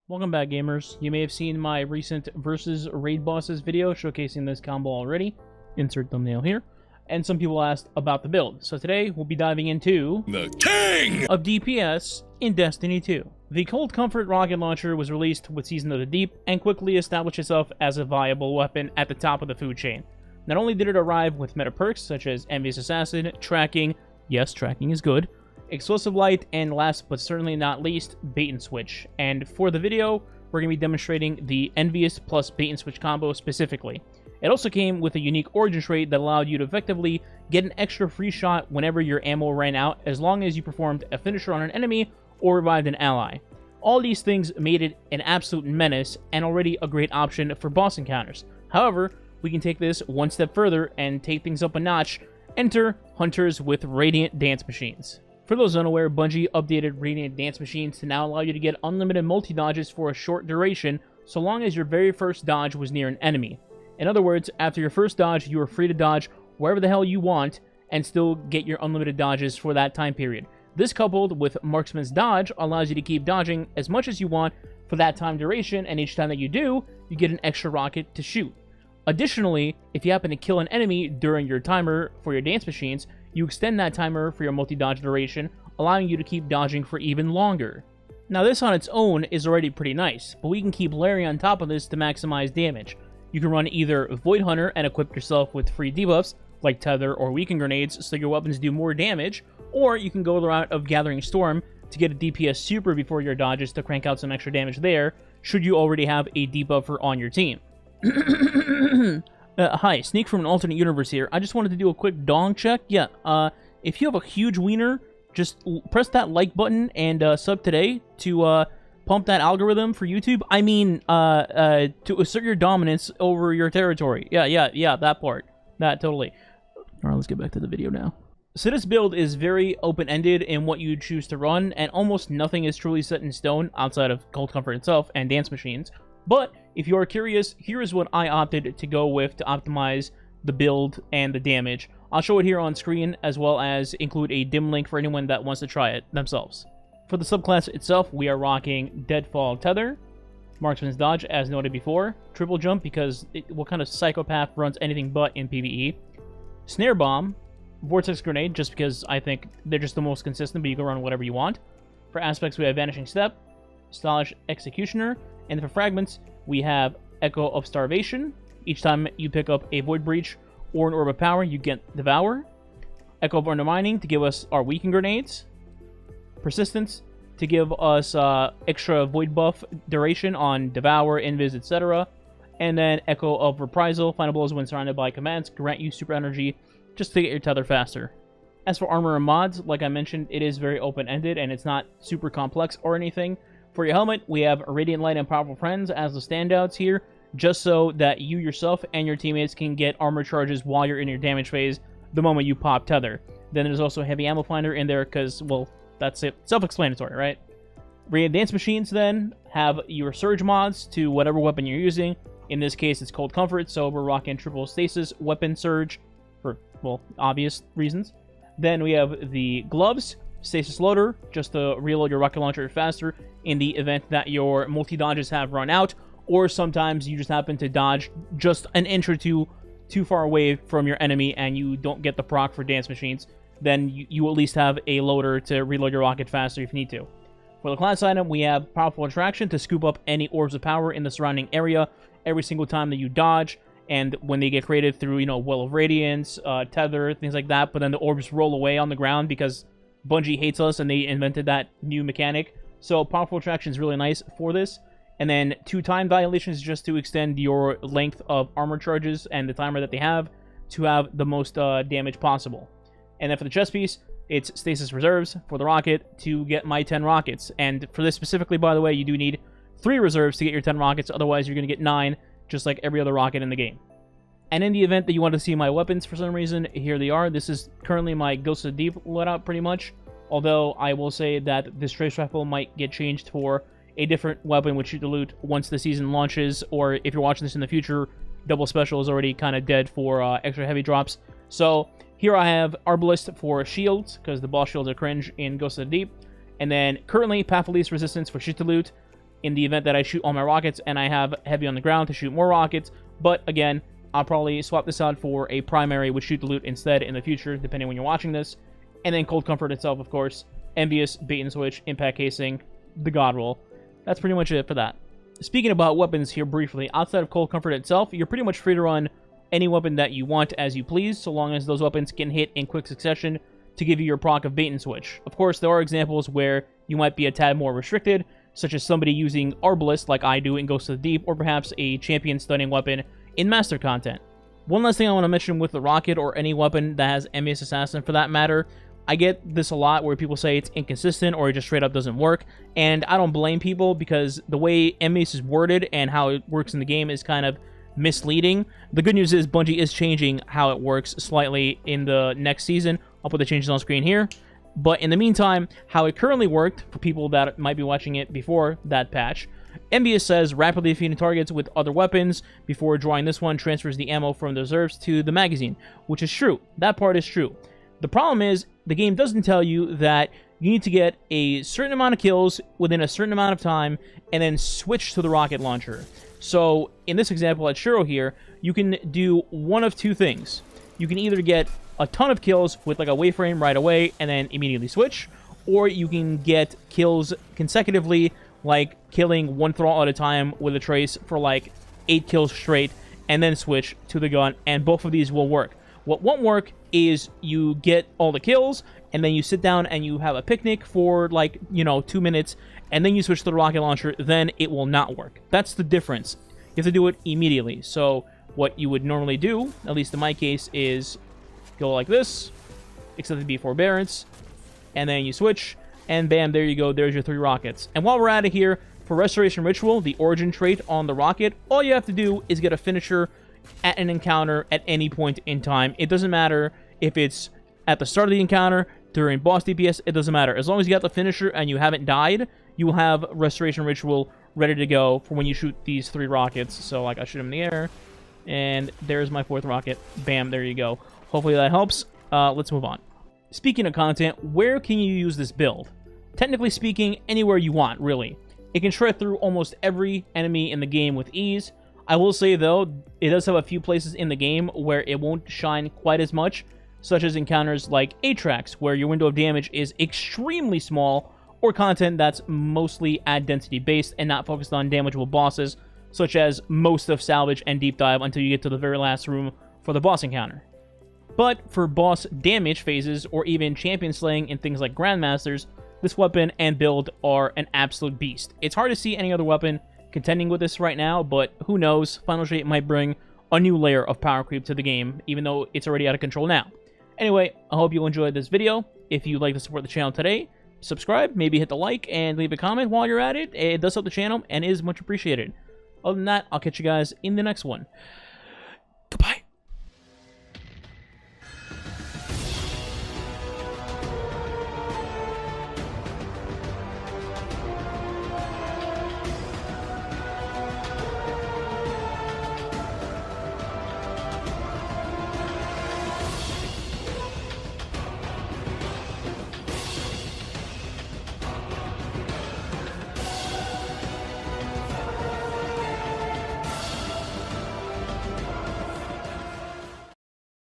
Welcome back, gamers. You may have seen my recent versus raid bosses video showcasing this combo already. Insert thumbnail here. And some people asked about the build. So today we'll be diving into the king of DPS in Destiny 2. The Cold Comfort rocket launcher was released with Season of the Deep and quickly established itself as a viable weapon at the top of the food chain. Not only did it arrive with meta perks such as Envious Assassin, tracking, yes, tracking is good, Explosive Light, and last but certainly not least, Bait and Switch. And for the video, we're going to be demonstrating the Envious plus Bait and Switch combo specifically. It also came with a unique origin trait that allowed you to effectively get an extra free shot whenever your ammo ran out, as long as you performed a finisher on an enemy or revived an ally. All these things made it an absolute menace and already a great option for boss encounters. However, we can take this one step further and take things up a notch. Enter Hunters with Radiant Dance Machines. For those unaware, Bungie updated Radiant Dance Machines to now allow you to get unlimited multi-dodges for a short duration, so long as your very first dodge was near an enemy. In other words, after your first dodge, you are free to dodge wherever the hell you want, and still get your unlimited dodges for that time period. This, coupled with Marksman's Dodge, allows you to keep dodging as much as you want for that time duration, and each time that you do, you get an extra rocket to shoot. Additionally, if you happen to kill an enemy during your timer for your dance machines, you extend that timer for your multi-dodge duration, allowing you to keep dodging for even longer. Now this on its own is already pretty nice, but we can keep layering on top of this to maximize damage. You can run either Void Hunter and equip yourself with free debuffs, like Tether or Weaken Grenades, so your weapons do more damage, or you can go the route of Gathering Storm to get a DPS super before your dodges to crank out some extra damage there, should you already have a debuffer on your team. Hi, Sneak from an alternate universe here. I just wanted to do a quick dong check. Yeah, if you have a huge wiener, just press that like button and sub today to pump that algorithm for YouTube. I mean, to assert your dominance over your territory. Yeah, that part. That, totally. Alright, let's get back to the video now. So this build is very open-ended in what you choose to run, and almost nothing is truly set in stone outside of Cold Comfort itself and Dance Machines. But if you are curious, here is what I opted to go with to optimize the build and the damage. I'll show it here on screen, as well as include a dim link for anyone that wants to try it themselves. For the subclass itself, we are rocking Deadfall Tether, Marksman's Dodge, as noted before, Triple Jump, because what kind of psychopath runs anything but in PvE, Snare Bomb, Vortex Grenade, just because I think they're just the most consistent, but you can run whatever you want. For aspects, we have Vanishing Step, Stylish Executioner, and for fragments, we have Echo of Starvation. Each time you pick up a Void Breach or an Orb of Power, you get Devour. Echo of Undermining to give us our Weaken Grenades. Persistence to give us extra Void buff duration on Devour, Invis, etc. And then Echo of Reprisal. Final blows when surrounded by commands grant you super energy just to get your tether faster. As for armor and mods, like I mentioned, it is very open-ended and it's not super complex or anything. For your helmet, we have Radiant Light and Powerful Friends as the standouts here, just so that you yourself and your teammates can get armor charges while you're in your damage phase the moment you pop Tether. Then there's also Heavy Ammo Finder in there because, well, that's it. Self-explanatory, right? Radiant Dance Machines then have your Surge mods to whatever weapon you're using. In this case, it's Cold Comfort, so we're rocking Triple Stasis Weapon Surge for, well, obvious reasons. Then we have the Gloves, Stasis Loader, just to reload your rocket launcher faster in the event that your multi-dodges have run out, or sometimes you just happen to dodge just an inch or two too far away from your enemy and you don't get the proc for Dance Machines, then you at least have a loader to reload your rocket faster if you need to. For the class item, we have Powerful Attraction to scoop up any orbs of power in the surrounding area every single time that you dodge, and when they get created through, you know, Well of Radiance, Tether, things like that, but then the orbs roll away on the ground because Bungie hates us and they invented that new mechanic. So Powerful Attraction is really nice for this. And then 2 time violations just to extend your length of armor charges and the timer that they have to have the most damage possible. And then for the chest piece, it's Stasis Reserves for the rocket to get my 10 rockets. And for this specifically, by the way, you do need 3 reserves to get your 10 rockets. Otherwise, you're going to get 9, just like every other rocket in the game. And in the event that you want to see my weapons for some reason, here they are. This is currently my Ghost of the Deep loadout, pretty much. Although, I will say that this Trace Rifle might get changed for a different weapon which you loot once the season launches, or if you're watching this in the future, Double Special is already kind of dead for extra heavy drops. So, here I have Arbalist for shields, because the boss shields are cringe in Ghost of the Deep. And then, currently, Path of Least Resistance for shit to loot in the event that I shoot all my rockets and I have heavy on the ground to shoot more rockets. But again, I'll probably swap this out for a primary with shoot the loot instead in the future, depending on when you're watching this. And then Cold Comfort itself, of course. Envious, Bait and Switch, Impact Casing, the God Roll. That's pretty much it for that. Speaking about weapons here briefly, outside of Cold Comfort itself, you're pretty much free to run any weapon that you want as you please, so long as those weapons can hit in quick succession to give you your proc of Bait and Switch. Of course, there are examples where you might be a tad more restricted, such as somebody using Arbalist like I do in Ghost of the Deep, or perhaps a champion stunning weapon in Master content. One last thing I want to mention with the rocket, or any weapon that has Envious Assassin for that matter, I get this a lot where people say it's inconsistent or it just straight up doesn't work, and I don't blame people because the way Envious is worded and how it works in the game is kind of misleading. The good news is Bungie is changing how it works slightly in the next season. I'll put the changes on screen here. But in the meantime, how it currently worked, for people that might be watching it before that patch, Envious says rapidly defeating targets with other weapons before drawing this one transfers the ammo from the reserves to the magazine, which is true. That part is true. The problem is, the game doesn't tell you that you need to get a certain amount of kills within a certain amount of time and then switch to the rocket launcher. So, in this example at Shiro here, you can do one of two things. You can either get a ton of kills with like a wayframe right away and then immediately switch, or you can get kills consecutively, like killing one thrall at a time with a trace for like 8 kills straight, and then switch to the gun, and both of these will work. What won't work is you get all the kills, and then you sit down and you have a picnic for like, 2 minutes, and then you switch to the rocket launcher, then it will not work. That's the difference. You have to do it immediately. So what you would normally do, at least in my case, is go like this, except to be forbearance, and then you switch, and bam, there you go, there's your 3 rockets. And while we're at it here, for Restoration Ritual, the origin trait on the rocket, all you have to do is get a finisher at an encounter at any point in time. It doesn't matter if it's at the start of the encounter, during boss DPS, it doesn't matter. As long as you got the finisher and you haven't died, you will have Restoration Ritual ready to go for when you shoot these 3 rockets. So, like, I shoot them in the air, and there's my 4th rocket. Bam, there you go. Hopefully that helps. Let's move on. Speaking of content, where can you use this build? Technically speaking, anywhere you want, really. It can shred through almost every enemy in the game with ease. I will say, though, it does have a few places in the game where it won't shine quite as much, such as encounters like Atrax, where your window of damage is extremely small, or content that's mostly ad density based and not focused on damageable bosses, such as most of Salvage and Deep Dive until you get to the very last room for the boss encounter. But for boss damage phases, or even champion slaying in things like Grandmasters, this weapon and build are an absolute beast. It's hard to see any other weapon contending with this right now, but who knows, Final Shape might bring a new layer of power creep to the game, even though it's already out of control now. Anyway, I hope you enjoyed this video. If you'd like to support the channel today, subscribe, maybe hit the like, and leave a comment while you're at it. It does help the channel and is much appreciated. Other than that, I'll catch you guys in the next one. Goodbye.